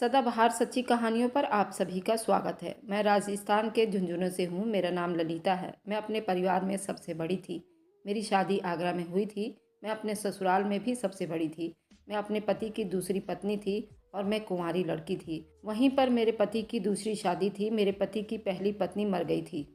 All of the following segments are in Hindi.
सदाबहार सच्ची कहानियों पर आप सभी का स्वागत है। मैं राजस्थान के झुंझुनू से हूँ। मेरा नाम ललिता है। मैं अपने परिवार में सबसे बड़ी थी। मेरी शादी आगरा में हुई थी। मैं अपने ससुराल में भी सबसे बड़ी थी। मैं अपने पति की दूसरी पत्नी थी और मैं कुंवारी लड़की थी। वहीं पर मेरे पति की दूसरी शादी थी। मेरे पति की पहली पत्नी मर गई थी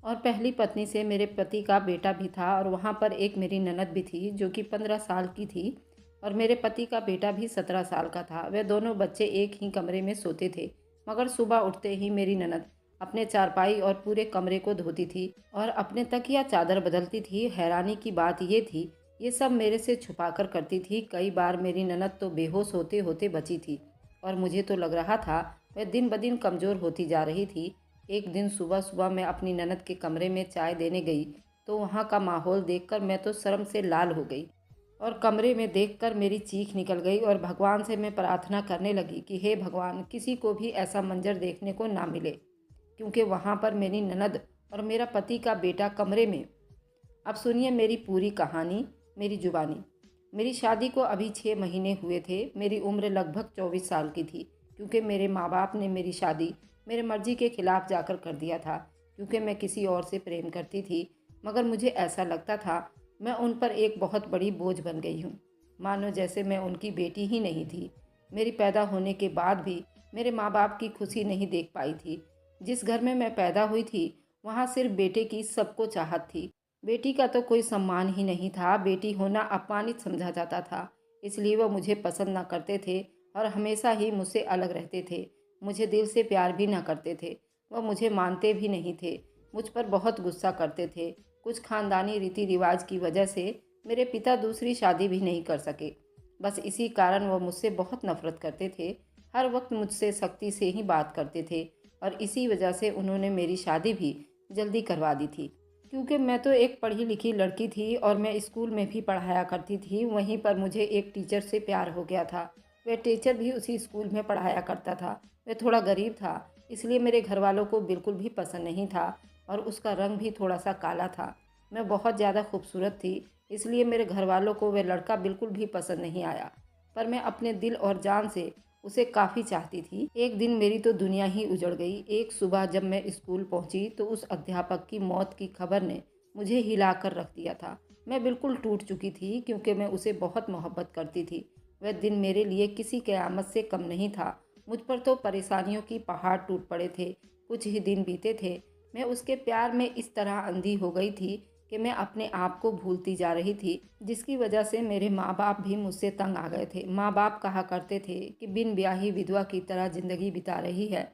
और पहली पत्नी से मेरे पति का बेटा भी था और वहाँ पर एक मेरी ननद भी थी जो कि 15 साल की थी और मेरे पति का बेटा भी 17 साल का था। वे दोनों बच्चे एक ही कमरे में सोते थे, मगर सुबह उठते ही मेरी ननद अपने चारपाई और पूरे कमरे को धोती थी और अपने तकिया चादर बदलती थी। हैरानी की बात ये थी, ये सब मेरे से छुपा कर करती थी। कई बार मेरी ननद तो बेहोश होते होते बची थी और मुझे तो लग रहा था वह दिन ब दिन कमज़ोर होती जा रही थी। एक दिन सुबह सुबह मैं अपनी ननद के कमरे में चाय देने गई तो वहाँ का माहौल देखकर मैं तो शर्म से लाल हो गई और कमरे में देखकर मेरी चीख निकल गई और भगवान से मैं प्रार्थना करने लगी कि हे भगवान, किसी को भी ऐसा मंजर देखने को ना मिले, क्योंकि वहाँ पर मेरी ननद और मेरा पति का बेटा कमरे में। अब सुनिए मेरी पूरी कहानी मेरी जुबानी। मेरी शादी को अभी 6 महीने हुए थे। मेरी उम्र लगभग 24 साल की थी, क्योंकि मेरे माँ बाप ने मेरी शादी मेरे मर्जी के खिलाफ जाकर कर दिया था, क्योंकि मैं किसी और से प्रेम करती थी। मगर मुझे ऐसा लगता था मैं उन पर एक बहुत बड़ी बोझ बन गई हूँ, मानो जैसे मैं उनकी बेटी ही नहीं थी। मेरी पैदा होने के बाद भी मेरे माँ बाप की खुशी नहीं देख पाई थी। जिस घर में मैं पैदा हुई थी वहाँ सिर्फ बेटे की सबको चाहत थी। बेटी का तो कोई सम्मान ही नहीं था। बेटी होना अपमानित समझा जाता था, इसलिए वह मुझे पसंद ना करते थे और हमेशा ही मुझसे अलग रहते थे। मुझे दिल से प्यार भी ना करते थे। वह मुझे मानते भी नहीं थे, मुझ पर बहुत गुस्सा करते थे। कुछ खानदानी रीति रिवाज की वजह से मेरे पिता दूसरी शादी भी नहीं कर सके। बस इसी कारण वह मुझसे बहुत नफरत करते थे। हर वक्त मुझसे सख्ती से ही बात करते थे और इसी वजह से उन्होंने मेरी शादी भी जल्दी करवा दी थी। क्योंकि मैं तो एक पढ़ी लिखी लड़की थी और मैं स्कूल में भी पढ़ाया करती थी। वहीं पर मुझे एक टीचर से प्यार हो गया था। वह टीचर भी उसी स्कूल में पढ़ाया करता था। वह थोड़ा गरीब था, इसलिए मेरे घर वालों को बिल्कुल भी पसंद नहीं था और उसका रंग भी थोड़ा सा काला था। मैं बहुत ज़्यादा खूबसूरत थी, इसलिए मेरे घर वालों को वह लड़का बिल्कुल भी पसंद नहीं आया। पर मैं अपने दिल और जान से उसे काफ़ी चाहती थी। एक दिन मेरी तो दुनिया ही उजड़ गई। एक सुबह जब मैं स्कूल पहुंची तो उस अध्यापक की मौत की खबर ने मुझे हिलाकर रख दिया था। मैं बिल्कुल टूट चुकी थी, क्योंकि मैं उसे बहुत मोहब्बत करती थी। वह दिन मेरे लिए किसी क़यामत से कम नहीं था। मुझ पर तो परेशानियों की पहाड़ टूट पड़े थे। कुछ ही दिन बीते थे, मैं उसके प्यार में इस तरह अंधी हो गई थी कि मैं अपने आप को भूलती जा रही थी, जिसकी वजह से मेरे माँ बाप भी मुझसे तंग आ गए थे। माँ बाप कहा करते थे कि बिन ब्याही विधवा की तरह ज़िंदगी बिता रही है।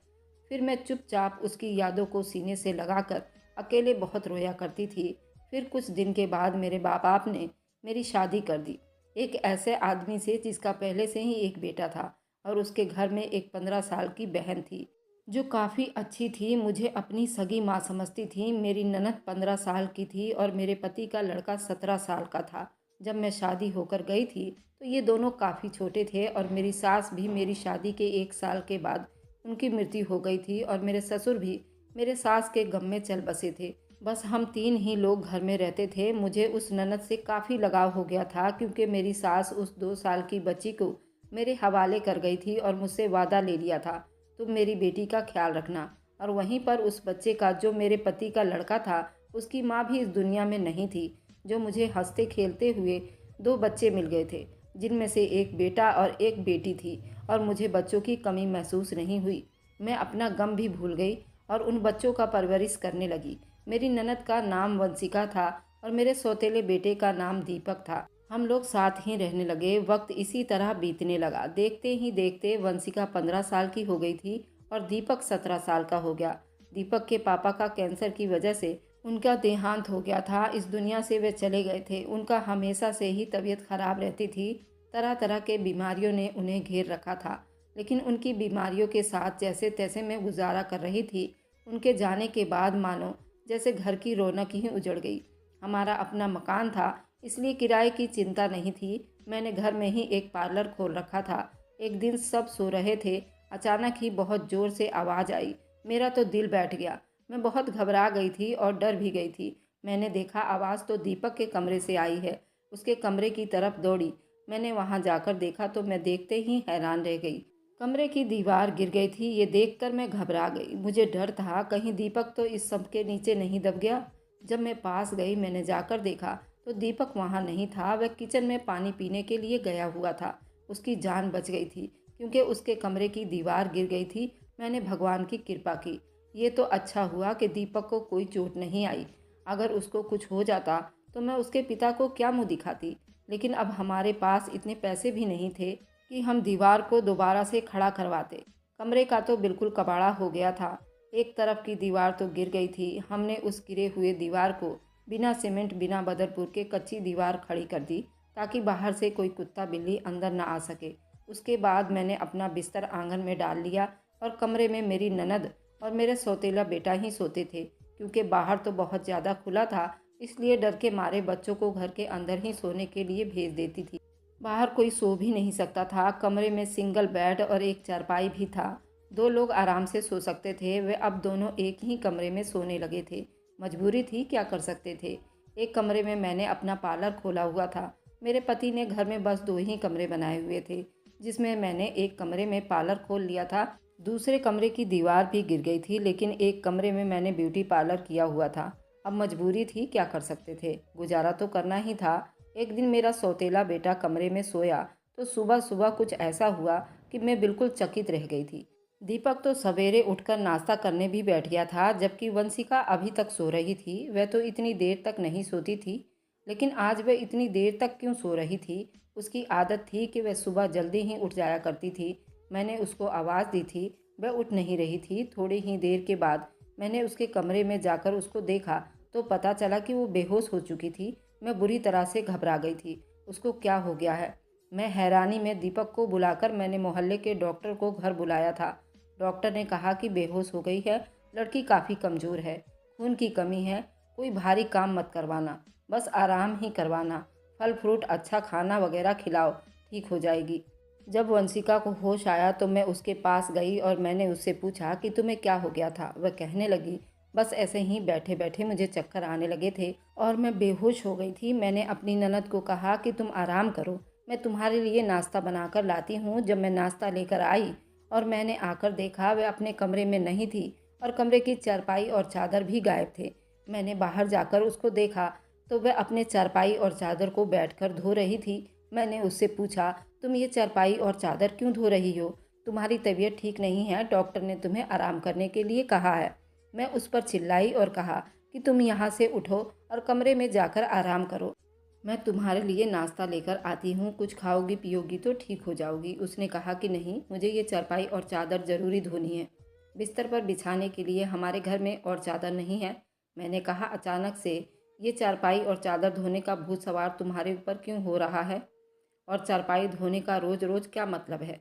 फिर मैं चुपचाप उसकी यादों को सीने से लगाकर अकेले बहुत रोया करती थी। फिर कुछ दिन के बाद मेरे माँ बाप ने मेरी शादी कर दी, एक ऐसे आदमी से जिसका पहले से ही एक बेटा था और उसके घर में एक 15 साल की बहन थी जो काफ़ी अच्छी थी। मुझे अपनी सगी माँ समझती थी। मेरी ननद 15 साल की थी और मेरे पति का लड़का 17 साल का था। जब मैं शादी होकर गई थी तो ये दोनों काफ़ी छोटे थे और मेरी सास भी मेरी शादी के 1 साल के बाद उनकी मृत्यु हो गई थी और मेरे ससुर भी मेरे सास के गम में चल बसे थे। बस हम 3 ही लोग घर में रहते थे। मुझे उस ननद से काफ़ी लगाव हो गया था, क्योंकि मेरी सास उस 2 साल की बच्ची को मेरे हवाले कर गई थी और मुझसे वादा ले लिया था, तुम मेरी बेटी का ख्याल रखना। और वहीं पर उस बच्चे का, जो मेरे पति का लड़का था, उसकी माँ भी इस दुनिया में नहीं थी। जो मुझे हंसते खेलते हुए 2 बच्चे मिल गए थे, जिनमें से एक बेटा और एक बेटी थी और मुझे बच्चों की कमी महसूस नहीं हुई। मैं अपना गम भी भूल गई और उन बच्चों का परवरिश करने लगी। मेरी ननद का नाम वंशिका था और मेरे सौतेले बेटे का नाम दीपक था। हम लोग साथ ही रहने लगे। वक्त इसी तरह बीतने लगा। देखते ही देखते वंशिका 15 साल की हो गई थी और दीपक 17 साल का हो गया। दीपक के पापा का कैंसर की वजह से उनका देहांत हो गया था। इस दुनिया से वे चले गए थे। उनका हमेशा से ही तबीयत खराब रहती थी। तरह तरह के बीमारियों ने उन्हें घेर रखा था, लेकिन उनकी बीमारियों के साथ जैसे तैसे मैं गुजारा कर रही थी। उनके जाने के बाद मानो जैसे घर की रौनक ही उजड़ गई। हमारा अपना मकान था, इसलिए किराए की चिंता नहीं थी। मैंने घर में ही एक पार्लर खोल रखा था। एक दिन सब सो रहे थे, अचानक ही बहुत ज़ोर से आवाज़ आई। मेरा तो दिल बैठ गया। मैं बहुत घबरा गई थी और डर भी गई थी। मैंने देखा आवाज़ तो दीपक के कमरे से आई है। उसके कमरे की तरफ दौड़ी। मैंने वहां जाकर देखा तो मैं देखते ही हैरान रह गई। कमरे की दीवार गिर गई थी। ये देखकर मैं घबरा गई। मुझे डर था कहीं दीपक तो इस सब के नीचे नहीं दब गया। जब मैं पास गई, मैंने जाकर देखा तो दीपक वहाँ नहीं था। वह किचन में पानी पीने के लिए गया हुआ था। उसकी जान बच गई थी क्योंकि उसके कमरे की दीवार गिर गई थी। मैंने भगवान की कृपा की। ये तो अच्छा हुआ कि दीपक को कोई चोट नहीं आई। अगर उसको कुछ हो जाता तो मैं उसके पिता को क्या मुँह दिखाती। लेकिन अब हमारे पास इतने पैसे भी नहीं थे कि हम दीवार को दोबारा से खड़ा करवाते। कमरे का तो बिल्कुल कबाड़ा हो गया था। एक तरफ की दीवार तो गिर गई थी। हमने उस गिरे हुए दीवार को बिना सीमेंट, बिना बदरपुर के कच्ची दीवार खड़ी कर दी ताकि बाहर से कोई कुत्ता बिल्ली अंदर ना आ सके। उसके बाद मैंने अपना बिस्तर आंगन में डाल लिया और कमरे में मेरी ननद और मेरे सौतेला बेटा ही सोते थे क्योंकि बाहर तो बहुत ज़्यादा खुला था। इसलिए डर के मारे बच्चों को घर के अंदर ही सोने के लिए भेज देती थी। बाहर कोई सो भी नहीं सकता था। कमरे में सिंगल बेड और एक चारपाई भी था। दो लोग आराम से सो सकते थे। वे अब दोनों एक ही कमरे में सोने लगे थे। मजबूरी थी, क्या कर सकते थे। एक कमरे में मैंने अपना पार्लर खोला हुआ था। मेरे पति ने घर में बस 2 ही कमरे बनाए हुए थे, जिसमें मैंने एक कमरे में पार्लर खोल लिया था। दूसरे कमरे की दीवार भी गिर गई थी, लेकिन एक कमरे में मैंने ब्यूटी पार्लर किया हुआ था। अब मजबूरी थी, क्या कर सकते थे, गुजारा तो करना ही था। एक दिन मेरा सौतेला बेटा कमरे में सोया तो सुबह सुबह कुछ ऐसा हुआ कि मैं बिल्कुल चकित रह गई थी। दीपक तो सवेरे उठकर नाश्ता करने भी बैठ गया था, जबकि वंशिका अभी तक सो रही थी। वह तो इतनी देर तक नहीं सोती थी, लेकिन आज वह इतनी देर तक क्यों सो रही थी। उसकी आदत थी कि वह सुबह जल्दी ही उठ जाया करती थी। मैंने उसको आवाज़ दी थी, वह उठ नहीं रही थी। थोड़ी ही देर के बाद मैंने उसके कमरे में जाकर उसको देखा तो पता चला कि वो बेहोश हो चुकी थी। मैं बुरी तरह से घबरा गई थी। उसको क्या हो गया है। मैं हैरानी में दीपक को बुलाकर मैंने मोहल्ले के डॉक्टर को घर बुलाया था। डॉक्टर ने कहा कि बेहोश हो गई है, लड़की काफ़ी कमज़ोर है, खून की कमी है, कोई भारी काम मत करवाना, बस आराम ही करवाना, फल फ्रूट अच्छा खाना वगैरह खिलाओ, ठीक हो जाएगी। जब वंशिका को होश आया तो मैं उसके पास गई और मैंने उससे पूछा कि तुम्हें क्या हो गया था। वह कहने लगी, बस ऐसे ही बैठे बैठे मुझे चक्कर आने लगे थे और मैं बेहोश हो गई थी। मैंने अपनी ननद को कहा कि तुम आराम करो, मैं तुम्हारे लिए नाश्ता बनाकर लाती हूँ। जब मैं नाश्ता लेकर आई और मैंने आकर देखा वह अपने कमरे में नहीं थी और कमरे की चारपाई और चादर भी गायब थे। मैंने बाहर जाकर उसको देखा तो वह अपने चारपाई और चादर को बैठकर धो रही थी। मैंने उससे पूछा, तुम ये चारपाई और चादर क्यों धो रही हो? तुम्हारी तबीयत ठीक नहीं है, डॉक्टर ने तुम्हें आराम करने के लिए कहा है। मैं उस पर चिल्लाई और कहा कि तुम यहाँ से उठो और कमरे में जाकर आराम करो। मैं तुम्हारे लिए नाश्ता लेकर आती हूँ, कुछ खाओगी पियोगी तो ठीक हो जाओगी। उसने कहा कि नहीं, मुझे ये चारपाई और चादर ज़रूरी धोनी है। बिस्तर पर बिछाने के लिए हमारे घर में और चादर नहीं है। मैंने कहा, अचानक से ये चारपाई और चादर धोने का भूत सवार तुम्हारे ऊपर क्यों हो रहा है? और चारपाई धोने का रोज़ रोज़ क्या मतलब है?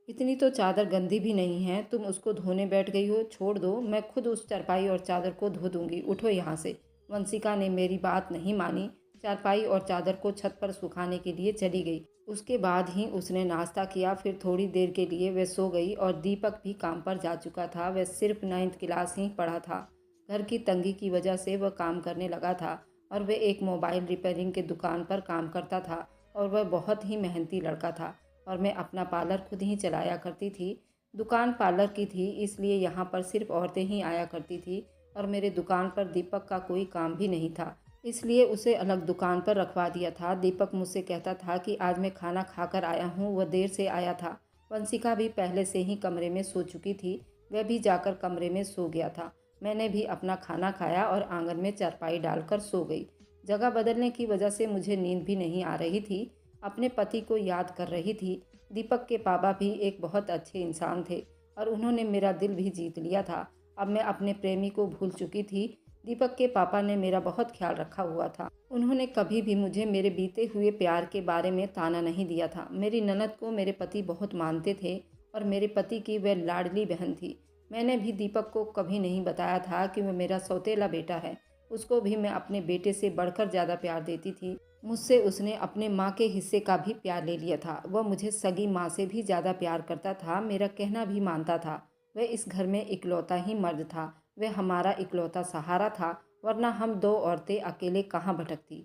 इतनी तो चादर गंदी भी नहीं है, तुम उसको धोने बैठ गई हो। छोड़ दो, मैं खुद उस चारपाई और चादर को धो दूंगी, उठो यहाँ से। वंशिका ने मेरी बात नहीं मानी। चारपाई और चादर को छत पर सुखाने के लिए चली गई। उसके बाद ही उसने नाश्ता किया। फिर थोड़ी देर के लिए वह सो गई और दीपक भी काम पर जा चुका था। वह सिर्फ 9th क्लास ही पढ़ा था। घर की तंगी की वजह से वह काम करने लगा था और वह एक मोबाइल रिपेयरिंग के दुकान पर काम करता था और वह बहुत ही मेहनती लड़का था। और मैं अपना पार्लर खुद ही चलाया करती थी। दुकान पार्लर की थी, इसलिए यहाँ पर सिर्फ औरतें ही आया करती थी और मेरे दुकान पर दीपक का कोई काम भी नहीं था, इसलिए उसे अलग दुकान पर रखवा दिया था। दीपक मुझसे कहता था कि आज मैं खाना खाकर आया हूँ, वह देर से आया था। वंशिका भी पहले से ही कमरे में सो चुकी थी, वह भी जाकर कमरे में सो गया था। मैंने भी अपना खाना खाया और आंगन में चारपाई डालकर सो गई। जगह बदलने की वजह से मुझे नींद भी नहीं आ रही थी। अपने पति को याद कर रही थी। दीपक के पापा भी एक बहुत अच्छे इंसान थे और उन्होंने मेरा दिल भी जीत लिया था। अब मैं अपने प्रेमी को भूल चुकी थी। दीपक के पापा ने मेरा बहुत ख्याल रखा हुआ था। उन्होंने कभी भी मुझे मेरे बीते हुए प्यार के बारे में ताना नहीं दिया था। मेरी ननद को मेरे पति बहुत मानते थे और मेरे पति की वह लाडली बहन थी। मैंने भी दीपक को कभी नहीं बताया था कि वह मेरा सौतेला बेटा है। उसको भी मैं अपने बेटे से बढ़कर ज़्यादा प्यार देती थी। मुझसे उसने अपने माँ के हिस्से का भी प्यार ले लिया था। वह मुझे सगी माँ से भी ज़्यादा प्यार करता था, मेरा कहना भी मानता था। वह इस घर में इकलौता ही मर्द था। वह हमारा इकलौता सहारा था, वरना हम 2 औरतें अकेले कहाँ भटकती।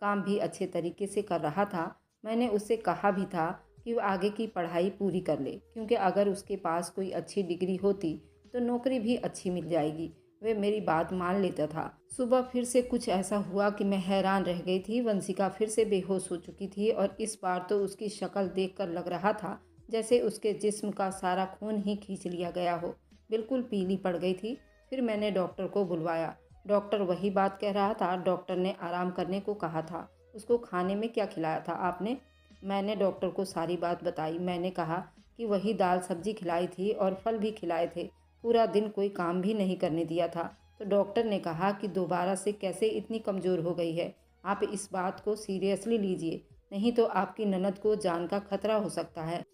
काम भी अच्छे तरीके से कर रहा था। मैंने उससे कहा भी था, कि वो आगे की पढ़ाई पूरी कर ले, क्योंकि अगर उसके पास कोई अच्छी डिग्री होती तो नौकरी भी अच्छी मिल जाएगी। वह मेरी बात मान लेता था। सुबह फिर से कुछ ऐसा हुआ कि मैं हैरान रह गई थी। वंशिका फिर से बेहोश हो चुकी थी और इस बार तो उसकी शक्ल देखकर लग रहा था जैसे उसके जिस्म का सारा खून ही खींच लिया गया हो। बिल्कुल पीली पड़ गई थी। फिर मैंने डॉक्टर को बुलवाया। डॉक्टर वही बात कह रहा था। डॉक्टर ने आराम करने को कहा था। उसको खाने में क्या खिलाया था आपने? मैंने डॉक्टर को सारी बात बताई। मैंने कहा कि वही दाल सब्जी खिलाई थी और फल भी खिलाए थे। पूरा दिन कोई काम भी नहीं करने दिया था। तो डॉक्टर ने कहा कि दोबारा से कैसे इतनी कमज़ोर हो गई है। आप इस बात को सीरियसली लीजिए, नहीं तो आपकी ननद को जान का खतरा हो सकता है।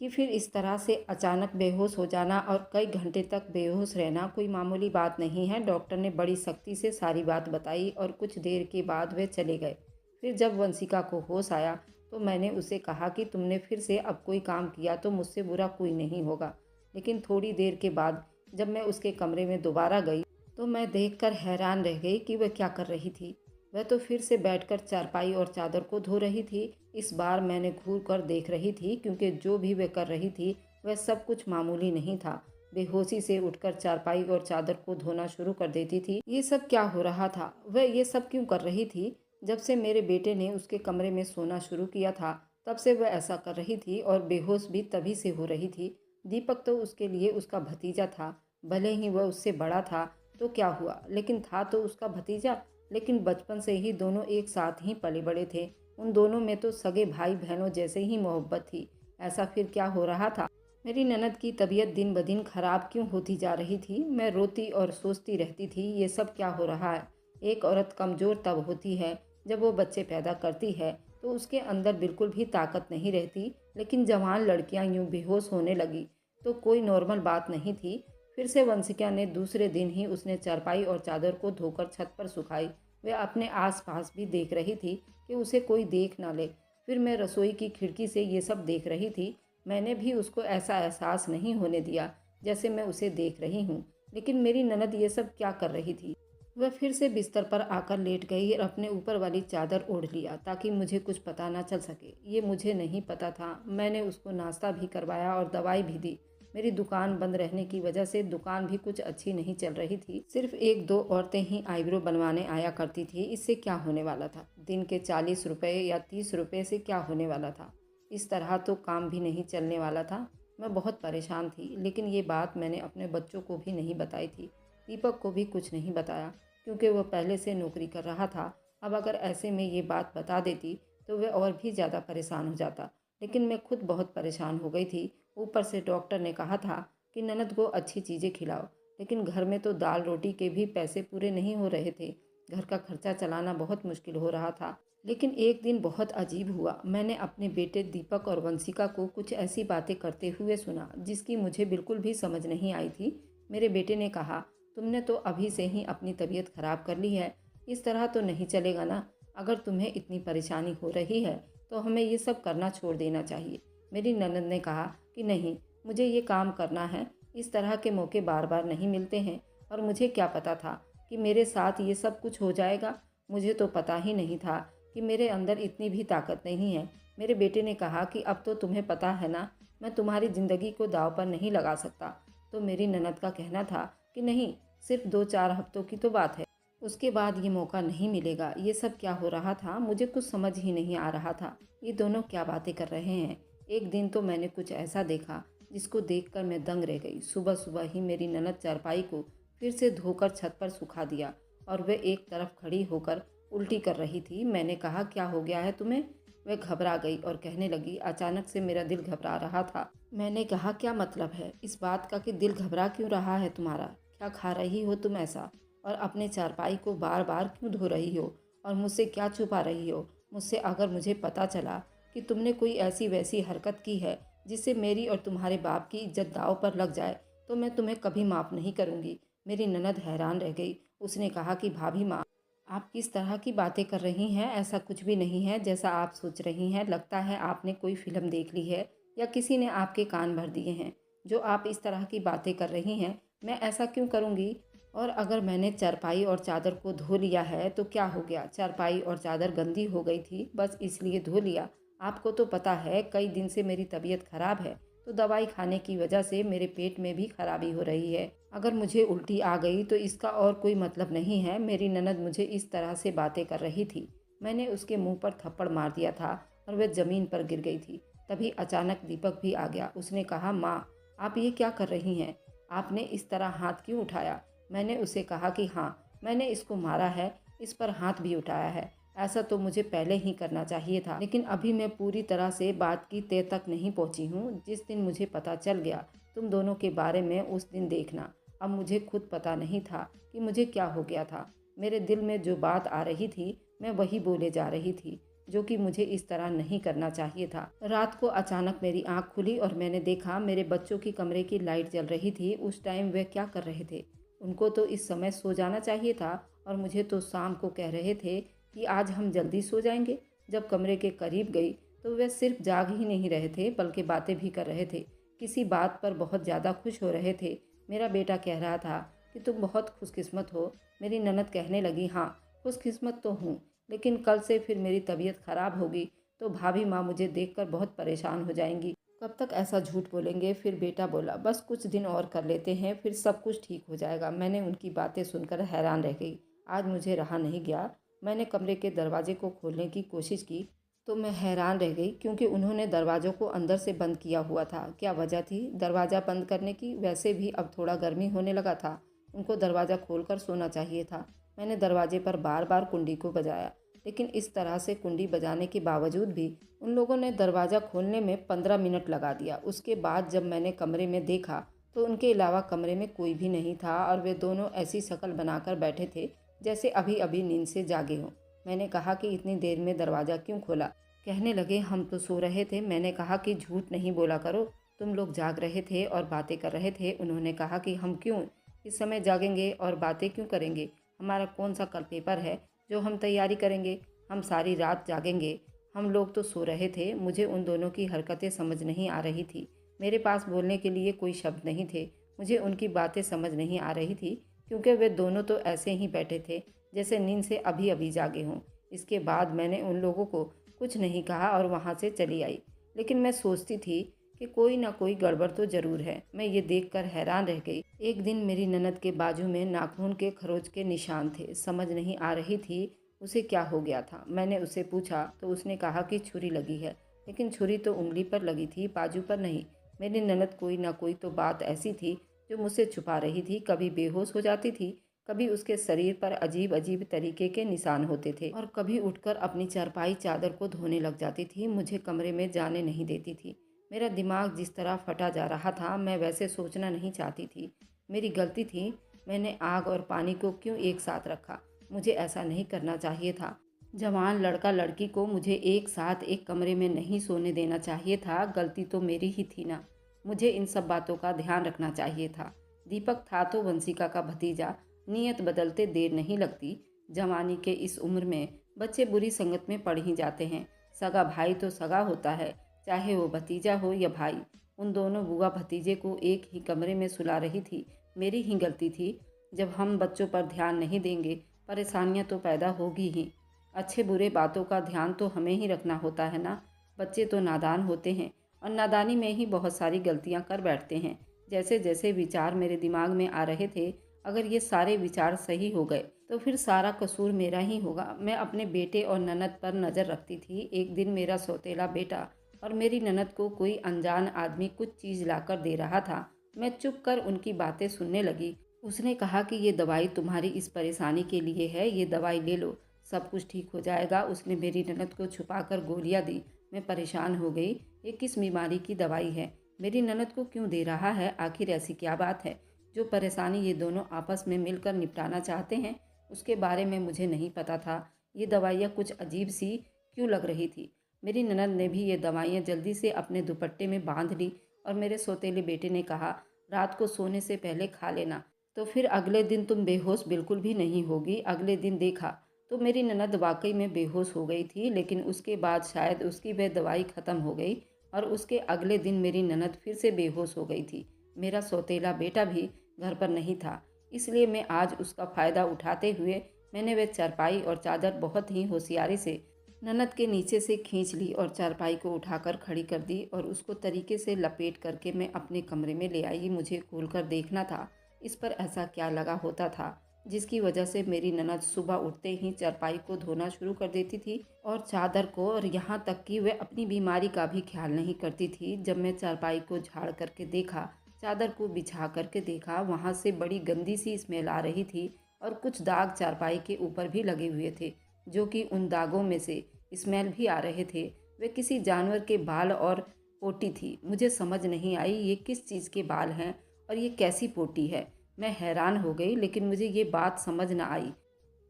कि फिर इस तरह से अचानक बेहोश हो जाना और कई घंटे तक बेहोश रहना कोई मामूली बात नहीं है। डॉक्टर ने बड़ी सख्ती से सारी बात बताई और कुछ देर के बाद वे चले गए। फिर जब वंशिका को होश आया तो मैंने उसे कहा कि तुमने फिर से अब कोई काम किया तो मुझसे बुरा कोई नहीं होगा। लेकिन थोड़ी देर के बाद जब मैं उसके कमरे में दोबारा गई तो मैं देखकर हैरान रह गई कि वह क्या कर रही थी। वह तो फिर से बैठकर चारपाई और चादर को धो रही थी। इस बार मैंने घूर कर देख रही थी, क्योंकि जो भी वह कर रही थी वह सब कुछ मामूली नहीं था। बेहोशी से उठकर चारपाई और चादर को धोना शुरू कर देती थी। ये सब क्या हो रहा था? वह ये सब क्यों कर रही थी? जब से मेरे बेटे ने उसके कमरे में सोना शुरू किया था तब से वह ऐसा कर रही थी, और बेहोश भी तभी से हो रही थी। दीपक तो उसके लिए उसका भतीजा था। भले ही वह उससे बड़ा था तो क्या हुआ, लेकिन था तो उसका भतीजा। लेकिन बचपन से ही दोनों एक साथ ही पले बड़े थे। उन दोनों में तो सगे भाई बहनों जैसे ही मोहब्बत थी। ऐसा फिर क्या हो रहा था? मेरी ननद की तबीयत दिन ब दिन खराब क्यों होती जा रही थी? मैं रोती और सोचती रहती थी, ये सब क्या हो रहा है? एक औरत कमज़ोर तब होती है जब वो बच्चे पैदा करती है तो उसके अंदर बिल्कुल भी ताकत नहीं रहती। लेकिन जवान लड़कियां यूं बेहोश होने लगी तो कोई नॉर्मल बात नहीं थी। फिर से वंशिका ने दूसरे दिन ही उसने चारपाई और चादर को धोकर छत पर सुखाई। वह अपने आसपास भी देख रही थी कि उसे कोई देख ना ले। फिर मैं रसोई की खिड़की से ये सब देख रही थी। मैंने भी उसको ऐसा एहसास नहीं होने दिया जैसे मैं उसे देख रही हूँ। लेकिन मेरी ननद ये सब क्या कर रही थी? वह फिर से बिस्तर पर आकर लेट गई और अपने ऊपर वाली चादर ओढ़ लिया ताकि मुझे कुछ पता ना चल सके। ये मुझे नहीं पता था। मैंने उसको नाश्ता भी करवाया और दवाई भी दी। मेरी दुकान बंद रहने की वजह से दुकान भी कुछ अच्छी नहीं चल रही थी। सिर्फ एक दो औरतें ही आईब्रो बनवाने आया करती थी। इससे क्या होने वाला था? दिन के 40 रुपये या 30 रुपये से क्या होने वाला था? इस तरह तो काम भी नहीं चलने वाला था। मैं बहुत परेशान थी, लेकिन ये बात मैंने अपने बच्चों को भी नहीं बताई थी। दीपक को भी कुछ नहीं बताया, क्योंकि वह पहले से नौकरी कर रहा था। अब अगर ऐसे में ये बात बता देती तो वह और भी ज़्यादा परेशान हो जाता। लेकिन मैं खुद बहुत परेशान हो गई थी। ऊपर से डॉक्टर ने कहा था कि ननद को अच्छी चीज़ें खिलाओ, लेकिन घर में तो दाल रोटी के भी पैसे पूरे नहीं हो रहे थे। घर का खर्चा चलाना बहुत मुश्किल हो रहा था। लेकिन एक दिन बहुत अजीब हुआ। मैंने अपने बेटे दीपक और वंशिका को कुछ ऐसी बातें करते हुए सुना जिसकी मुझे बिल्कुल भी समझ नहीं आई थी। मेरे बेटे ने कहा, तुमने तो अभी से ही अपनी तबीयत खराब कर ली है। इस तरह तो नहीं चलेगा ना। अगर तुम्हें इतनी परेशानी हो रही है तो हमें ये सब करना छोड़ देना चाहिए। मेरी ननद ने कहा कि नहीं, मुझे ये काम करना है। इस तरह के मौके बार बार नहीं मिलते हैं, और मुझे क्या पता था कि मेरे साथ ये सब कुछ हो जाएगा। मुझे तो पता ही नहीं था कि मेरे अंदर इतनी भी ताकत नहीं है। मेरे बेटे ने कहा कि अब तो तुम्हें पता है ना, मैं तुम्हारी ज़िंदगी को दांव पर नहीं लगा सकता। तो मेरी ननद का कहना था कि नहीं, सिर्फ 2-4 हफ्तों की तो बात है, उसके बाद ये मौका नहीं मिलेगा। ये सब क्या हो रहा था? मुझे कुछ समझ ही नहीं आ रहा था। ये दोनों क्या बातें कर रहे हैं? एक दिन तो मैंने कुछ ऐसा देखा जिसको देखकर मैं दंग रह गई। सुबह सुबह ही मेरी ननद चारपाई को फिर से धोकर छत पर सुखा दिया और वह एक तरफ खड़ी होकर उल्टी कर रही थी। मैंने कहा, क्या हो गया है तुम्हें? वह घबरा गई और कहने लगी, अचानक से मेरा दिल घबरा रहा था। मैंने कहा, क्या मतलब है इस बात का कि दिल घबरा क्यों रहा है तुम्हारा? क्या खा रही हो तुम ऐसा? और अपने चारपाई को बार बार क्यों धो रही हो? और मुझसे क्या छुपा रही हो? मुझसे अगर मुझे पता चला कि तुमने कोई ऐसी वैसी हरकत की है जिससे मेरी और तुम्हारे बाप की इज्जत दांव पर लग जाए तो मैं तुम्हें कभी माफ़ नहीं करूँगी। मेरी ननद हैरान रह गई। उसने कहा कि भाभी माँ, आप किस तरह की बातें कर रही हैं? ऐसा कुछ भी नहीं है जैसा आप सोच रही हैं। लगता है आपने कोई फिल्म देख ली है या किसी ने आपके कान भर दिए हैं जो आप इस तरह की बातें कर रही हैं। मैं ऐसा क्यों करूँगी? और अगर मैंने चारपाई और चादर को धो लिया है तो क्या हो गया? चारपाई और चादर गंदी हो गई थी, बस इसलिए धो लिया। आपको तो पता है कई दिन से मेरी तबीयत खराब है, तो दवाई खाने की वजह से मेरे पेट में भी खराबी हो रही है। अगर मुझे उल्टी आ गई तो इसका और कोई मतलब नहीं है। मेरी ननद मुझे इस तरह से बातें कर रही थी। मैंने उसके मुंह पर थप्पड़ मार दिया था और वह जमीन पर गिर गई थी। तभी अचानक दीपक भी आ गया। उसने कहा, माँ, आप ये क्या कर रही हैं? आपने इस तरह हाथ क्यों उठाया? मैंने उसे कहा कि हाँ, मैंने इसको मारा है, इस पर हाथ भी उठाया है। ऐसा तो मुझे पहले ही करना चाहिए था, लेकिन अभी मैं पूरी तरह से बात की तह तक नहीं पहुंची हूँ। जिस दिन मुझे पता चल गया तुम दोनों के बारे में, उस दिन देखना। अब मुझे खुद पता नहीं था कि मुझे क्या हो गया था। मेरे दिल में जो बात आ रही थी मैं वही बोले जा रही थी, जो कि मुझे इस तरह नहीं करना चाहिए था। रात को अचानक मेरी आंख खुली और मैंने देखा मेरे बच्चों की कमरे की लाइट जल रही थी। उस टाइम वे क्या कर रहे थे? उनको तो इस समय सो जाना चाहिए था और मुझे तो शाम को कह रहे थे कि आज हम जल्दी सो जाएंगे। जब कमरे के करीब गई तो वे सिर्फ जाग ही नहीं रहे थे बल्कि बातें भी कर रहे थे। किसी बात पर बहुत ज़्यादा खुश हो रहे थे। मेरा बेटा कह रहा था कि तुम बहुत खुशकिस्मत हो। मेरी ननद कहने लगी, हाँ, खुशकिस्मत तो हूँ, लेकिन कल से फिर मेरी तबीयत खराब होगी तो भाभी माँ मुझे देखकर बहुत परेशान हो जाएंगी। कब तक ऐसा झूठ बोलेंगे? फिर बेटा बोला, बस कुछ दिन और कर लेते हैं, फिर सब कुछ ठीक हो जाएगा। मैंने उनकी बातें सुनकर हैरान रह गई। आज मुझे रहा नहीं गया। मैंने कमरे के दरवाजे को खोलने की कोशिश की तो मैं हैरान रह गई, क्योंकि उन्होंने दरवाज़ों को अंदर से बंद किया हुआ था। क्या वजह थी दरवाज़ा बंद करने की? वैसे भी अब थोड़ा गर्मी होने लगा था, उनको दरवाज़ा खोलकर सोना चाहिए था। मैंने दरवाजे पर बार बार कुंडी को बजाया, लेकिन इस तरह से कुंडी बजाने के बावजूद भी उन लोगों ने दरवाज़ा खोलने में 15 मिनट लगा दिया। उसके बाद जब मैंने कमरे में देखा तो उनके अलावा कमरे में कोई भी नहीं था और वे दोनों ऐसी शक्ल बनाकर बैठे थे जैसे अभी अभी नींद से जागे हों। मैंने कहा कि इतनी देर में दरवाज़ा क्यों खोला? कहने लगे, हम तो सो रहे थे। मैंने कहा कि झूठ नहीं बोला करो, तुम लोग जाग रहे थे और बातें कर रहे थे। उन्होंने कहा कि हम क्यों इस समय जागेंगे और बातें क्यों करेंगे? हमारा कौन सा कल पेपर है जो हम तैयारी करेंगे? हम सारी रात जागेंगे? हम लोग तो सो रहे थे। मुझे उन दोनों की हरकतें समझ नहीं आ रही थी। मेरे पास बोलने के लिए कोई शब्द नहीं थे। मुझे उनकी बातें समझ नहीं आ रही थी, क्योंकि वे दोनों तो ऐसे ही बैठे थे जैसे नींद से अभी अभी जागे हों। इसके बाद मैंने उन लोगों को कुछ नहीं कहा और वहाँ से चली आई। लेकिन मैं सोचती थी कि कोई ना कोई गड़बड़ तो ज़रूर है। मैं ये देखकर हैरान रह गई। एक दिन मेरी ननद के बाजू में नाखून के खरोच के निशान थे। समझ नहीं आ रही थी उसे क्या हो गया था। मैंने उसे पूछा तो उसने कहा कि छुरी लगी है, लेकिन छुरी तो उंगली पर लगी थी, बाजू पर नहीं। मेरी ननद कोई ना कोई तो बात ऐसी थी जो मुझसे छुपा रही थी। कभी बेहोश हो जाती थी, कभी उसके शरीर पर अजीब अजीब तरीके के निशान होते थे और कभी उठकर अपनी चारपाई चादर को धोने लग जाती थी। मुझे कमरे में जाने नहीं देती थी। मेरा दिमाग जिस तरह फटा जा रहा था, मैं वैसे सोचना नहीं चाहती थी। मेरी गलती थी। मैंने आग और पानी को क्यों एक साथ रखा? मुझे ऐसा नहीं करना चाहिए था। जवान लड़का लड़की को मुझे एक साथ एक कमरे में नहीं सोने देना चाहिए था। गलती तो मेरी ही थी ना। मुझे इन सब बातों का ध्यान रखना चाहिए था। दीपक था तो वंशिका का भतीजा। नीयत बदलते देर नहीं लगती। जवानी के इस उम्र में बच्चे बुरी संगत में पड़ ही जाते हैं। सगा भाई तो सगा होता है, चाहे वो भतीजा हो या भाई। उन दोनों बुआ भतीजे को एक ही कमरे में सुला रही थी। मेरी ही गलती थी। जब हम बच्चों पर ध्यान नहीं देंगे, परेशानियां तो पैदा होगी ही। अच्छे बुरे बातों का ध्यान तो हमें ही रखना होता है ना। बच्चे तो नादान होते हैं और नादानी में ही बहुत सारी गलतियां कर बैठते हैं। जैसे जैसे विचार मेरे दिमाग में आ रहे थे, अगर ये सारे विचार सही हो गए तो फिर सारा कसूर मेरा ही होगा। मैं अपने बेटे और ननद पर नज़र रखती थी। एक दिन मेरा सौतेला बेटा और मेरी ननद को कोई अनजान आदमी कुछ चीज़ लाकर दे रहा था। मैं चुप कर उनकी बातें सुनने लगी। उसने कहा कि ये दवाई तुम्हारी इस परेशानी के लिए है, ये दवाई ले लो, सब कुछ ठीक हो जाएगा। उसने मेरी ननद को छुपाकर गोलियां दी। मैं परेशान हो गई, ये किस बीमारी की दवाई है? मेरी ननद को क्यों दे रहा है? आखिर ऐसी क्या बात है जो परेशानी ये दोनों आपस में मिलकर निपटाना चाहते हैं? उसके बारे में मुझे नहीं पता था। ये दवाइयाँ कुछ अजीब सी क्यों लग रही थी। मेरी ननद ने भी ये दवाइयाँ जल्दी से अपने दुपट्टे में बांध ली और मेरे सौतेले बेटे ने कहा, रात को सोने से पहले खा लेना, तो फिर अगले दिन तुम बेहोश बिल्कुल भी नहीं होगी। अगले दिन देखा तो मेरी ननद वाकई में बेहोश हो गई थी, लेकिन उसके बाद शायद उसकी वह दवाई ख़त्म हो गई और उसके अगले दिन मेरी ननद फिर से बेहोश हो गई थी। मेरा सौतेला बेटा भी घर पर नहीं था, इसलिए मैं आज उसका फ़ायदा उठाते हुए मैंने वह चारपाई और चादर बहुत ही होशियारी से ननद के नीचे से खींच ली और चारपाई को उठाकर खड़ी कर दी और उसको तरीके से लपेट करके मैं अपने कमरे में ले आई। मुझे खोलकर देखना था इस पर ऐसा क्या लगा होता था जिसकी वजह से मेरी ननद सुबह उठते ही चारपाई को धोना शुरू कर देती थी और चादर को, और यहाँ तक कि वह अपनी बीमारी का भी ख्याल नहीं करती थी। जब मैं चारपाई को झाड़ करके देखा, चादर को बिछा करके देखा, वहाँ से बड़ी गंदी सी स्मेल आ रही थी और कुछ दाग चारपाई के ऊपर भी लगे हुए थे, जो कि उन दागों में से स्मेल भी आ रहे थे। वे किसी जानवर के बाल और पोटी थी। मुझे समझ नहीं आई ये किस चीज़ के बाल हैं और ये कैसी पोटी है। मैं हैरान हो गई, लेकिन मुझे ये बात समझ न आई।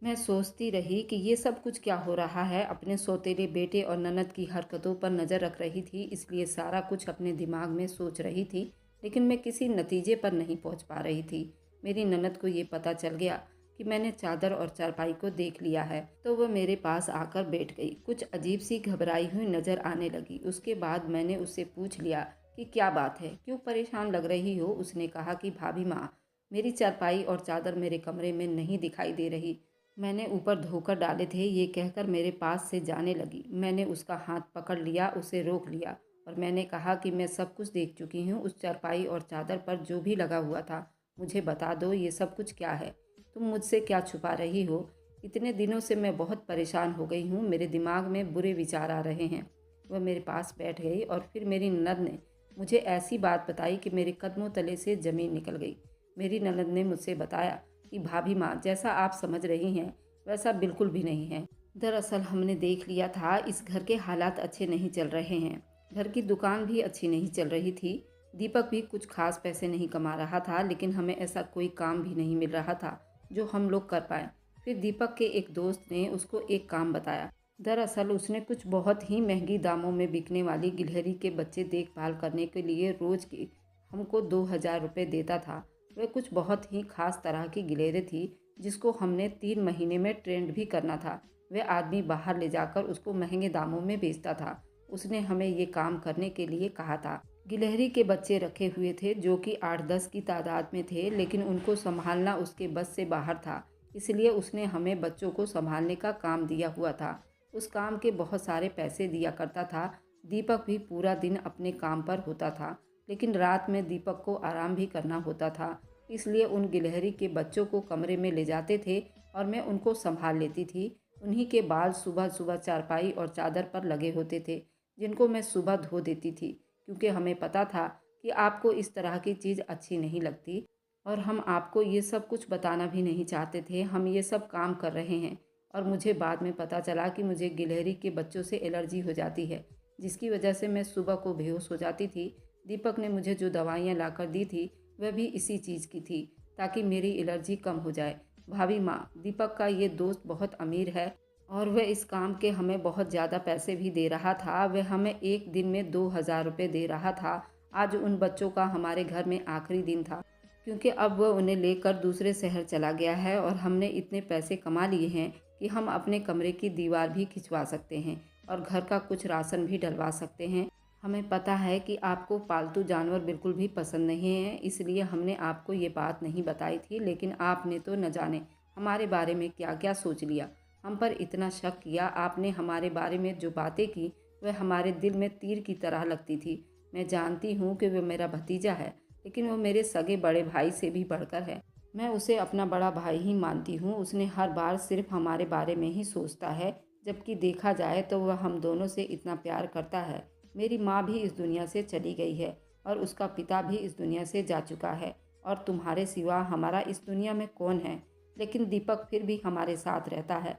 मैं सोचती रही कि ये सब कुछ क्या हो रहा है। अपने सौतेले बेटे और ननद की हरकतों पर नज़र रख रही थी, इसलिए सारा कुछ अपने दिमाग में सोच रही थी, लेकिन मैं किसी नतीजे पर नहीं पहुंच पा रही थी। मेरी ननद को ये पता चल गया कि मैंने चादर और चारपाई को देख लिया है, तो वह मेरे पास आकर बैठ गई। कुछ अजीब सी घबराई हुई नज़र आने लगी। उसके बाद मैंने उससे पूछ लिया कि क्या बात है, क्यों परेशान लग रही हो। उसने कहा कि भाभी माँ, मेरी चारपाई और चादर मेरे कमरे में नहीं दिखाई दे रही। मैंने ऊपर धोकर डाले थे। ये कहकर मेरे पास से जाने लगी। मैंने उसका हाथ पकड़ लिया, उसे रोक लिया और मैंने कहा कि मैं सब कुछ देख चुकी हूँ। उस चारपाई और चादर पर जो भी लगा हुआ था, मुझे बता दो ये सब कुछ क्या है। तुम मुझसे क्या छुपा रही हो। इतने दिनों से मैं बहुत परेशान हो गई हूँ। मेरे दिमाग में बुरे विचार आ रहे हैं। वह मेरे पास बैठ गई और फिर मेरी ननद ने मुझे ऐसी बात बताई कि मेरे कदमों तले से ज़मीन निकल गई। मेरी ननद ने मुझसे बताया कि भाभी माँ, जैसा आप समझ रही हैं वैसा बिल्कुल भी नहीं है। दरअसल हमने देख लिया था, इस घर के हालात अच्छे नहीं चल रहे हैं। घर की दुकान भी अच्छी नहीं चल रही थी। दीपक भी कुछ खास पैसे नहीं कमा रहा था, लेकिन हमें ऐसा कोई काम भी नहीं मिल रहा था जो हम लोग कर पाएँ। फिर दीपक के एक दोस्त ने उसको एक काम बताया। दरअसल उसने कुछ बहुत ही महंगी दामों में बिकने वाली गिलहरी के बच्चे देखभाल करने के लिए रोज़ की हमको 2,000 रुपये देता था। वह कुछ बहुत ही खास तरह की गिलहरी थी जिसको हमने 3 महीने में ट्रेंड भी करना था। वह आदमी बाहर ले जाकर उसको महंगे दामों में बेचता था। उसने हमें ये काम करने के लिए कहा था। गिलहरी के बच्चे रखे हुए थे जो कि 8-10 की तादाद में थे, लेकिन उनको संभालना उसके बस से बाहर था। इसलिए उसने हमें बच्चों को संभालने का काम दिया हुआ था। उस काम के बहुत सारे पैसे दिया करता था। दीपक भी पूरा दिन अपने काम पर होता था, लेकिन रात में दीपक को आराम भी करना होता था। इसलिए उन गिलहरी के बच्चों को कमरे में ले जाते थे और मैं उनको संभाल लेती थी। उन्हीं के बाल सुबह सुबह चारपाई और चादर पर लगे होते थे, जिनको मैं सुबह धो देती थी, क्योंकि हमें पता था कि आपको इस तरह की चीज़ अच्छी नहीं लगती और हम आपको ये सब कुछ बताना भी नहीं चाहते थे। हम ये सब काम कर रहे हैं और मुझे बाद में पता चला कि मुझे गिलहरी के बच्चों से एलर्जी हो जाती है, जिसकी वजह से मैं सुबह को बेहोश हो जाती थी। दीपक ने मुझे जो दवाइयाँ लाकर दी थी वह भी इसी चीज़ की थी, ताकि मेरी एलर्जी कम हो जाए। भाभी माँ, दीपक का ये दोस्त बहुत अमीर है और वह इस काम के हमें बहुत ज़्यादा पैसे भी दे रहा था। वह हमें एक दिन में 2,000 रुपये दे रहा था। आज उन बच्चों का हमारे घर में आखिरी दिन था, क्योंकि अब वह उन्हें लेकर दूसरे शहर चला गया है और हमने इतने पैसे कमा लिए हैं कि हम अपने कमरे की दीवार भी खिंचवा सकते हैं और घर का कुछ राशन भी डलवा सकते हैं। हमें पता है कि आपको पालतू जानवर बिल्कुल भी पसंद नहीं हैं, इसलिए हमने आपको ये बात नहीं बताई थी, लेकिन आपने तो न जाने हमारे बारे में क्या क्या सोच लिया। हम पर इतना शक किया। आपने हमारे बारे में जो बातें की वह हमारे दिल में तीर की तरह लगती थी। मैं जानती हूँ कि वह मेरा भतीजा है, लेकिन वो मेरे सगे बड़े भाई से भी बढ़कर है। मैं उसे अपना बड़ा भाई ही मानती हूँ। उसने हर बार सिर्फ हमारे बारे में ही सोचता है, जबकि देखा जाए तो वह हम दोनों से इतना प्यार करता है। मेरी माँ भी इस दुनिया से चली गई है और उसका पिता भी इस दुनिया से जा चुका है, और तुम्हारे सिवा हमारा इस दुनिया में कौन है। लेकिन दीपक फिर भी हमारे साथ रहता है,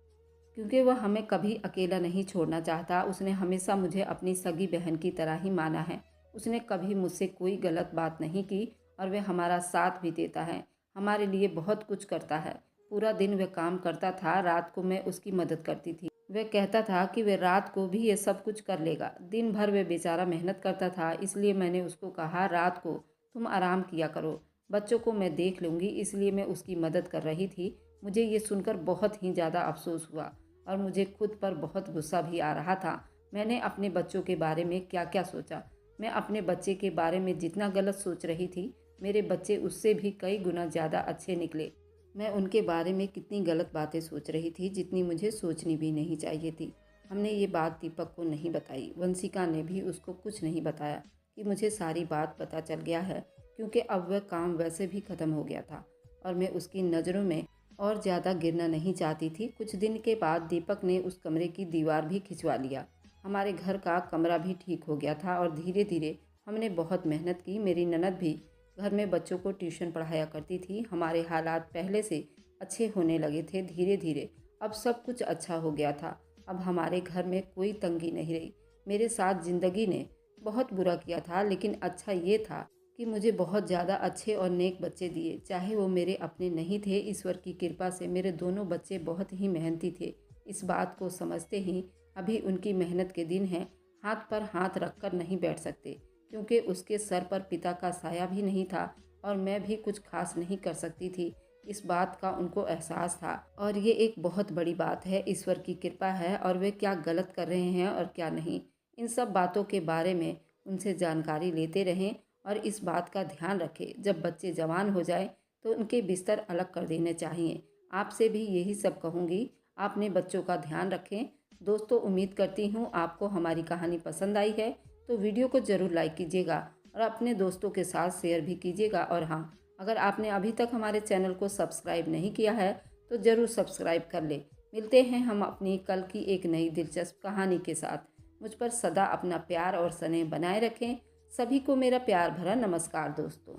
क्योंकि वह हमें कभी अकेला नहीं छोड़ना चाहता। उसने हमेशा मुझे अपनी सगी बहन की तरह ही माना है। उसने कभी मुझसे कोई गलत बात नहीं की और वह हमारा साथ भी देता है, हमारे लिए बहुत कुछ करता है। पूरा दिन वह काम करता था, रात को मैं उसकी मदद करती थी। वह कहता था कि वह रात को भी ये सब कुछ कर लेगा। दिन भर वह बेचारा मेहनत करता था, इसलिए मैंने उसको कहा रात को तुम आराम किया करो, बच्चों को मैं देख लूँगी। इसलिए मैं उसकी मदद कर रही थी। मुझे ये सुनकर बहुत ही ज़्यादा अफसोस हुआ और मुझे खुद पर बहुत गुस्सा भी आ रहा था। मैंने अपने बच्चों के बारे में क्या क्या सोचा। मैं अपने बच्चे के बारे में जितना गलत सोच रही थी, मेरे बच्चे उससे भी कई गुना ज़्यादा अच्छे निकले। मैं उनके बारे में कितनी गलत बातें सोच रही थी, जितनी मुझे सोचनी भी नहीं चाहिए थी। हमने ये बात दीपक को नहीं बताई। वंशिका ने भी उसको कुछ नहीं बताया कि मुझे सारी बात पता चल गया है, क्योंकि अब वह काम वैसे भी ख़त्म हो गया था और मैं उसकी नज़रों में और ज़्यादा गिरना नहीं चाहती थी। कुछ दिन के बाद दीपक ने उस कमरे की दीवार भी खिंचवा लिया। हमारे घर का कमरा भी ठीक हो गया था और धीरे धीरे हमने बहुत मेहनत की। मेरी ननद भी घर में बच्चों को ट्यूशन पढ़ाया करती थी। हमारे हालात पहले से अच्छे होने लगे थे। धीरे धीरे अब सब कुछ अच्छा हो गया था। अब हमारे घर में कोई तंगी नहीं रही। मेरे साथ ज़िंदगी ने बहुत बुरा किया था, लेकिन अच्छा ये था कि मुझे बहुत ज़्यादा अच्छे और नेक बच्चे दिए। चाहे वो मेरे अपने नहीं थे, ईश्वर की कृपा से मेरे दोनों बच्चे बहुत ही मेहनती थे। इस बात को समझते ही अभी उनकी मेहनत के दिन हैं। हाथ पर हाथ रखकर नहीं बैठ सकते, क्योंकि उसके सर पर पिता का साया भी नहीं था और मैं भी कुछ खास नहीं कर सकती थी। इस बात का उनको एहसास था और ये एक बहुत बड़ी बात है। ईश्वर की कृपा है और वे क्या गलत कर रहे हैं और क्या नहीं, इन सब बातों के बारे में उनसे जानकारी लेते रहें और इस बात का ध्यान रखें, जब बच्चे जवान हो जाए तो उनके बिस्तर अलग कर देने चाहिए। आपसे भी यही सब कहूँगी, आप अपने बच्चों का ध्यान रखें। दोस्तों, उम्मीद करती हूँ आपको हमारी कहानी पसंद आई है, तो वीडियो को ज़रूर लाइक कीजिएगा और अपने दोस्तों के साथ शेयर भी कीजिएगा। और हाँ, अगर आपने अभी तक हमारे चैनल को सब्सक्राइब नहीं किया है तो ज़रूर सब्सक्राइब कर ले। मिलते हैं हम अपनी कल की एक नई दिलचस्प कहानी के साथ। मुझ पर सदा अपना प्यार और स्नेह बनाए रखें। सभी को मेरा प्यार भरा नमस्कार दोस्तों।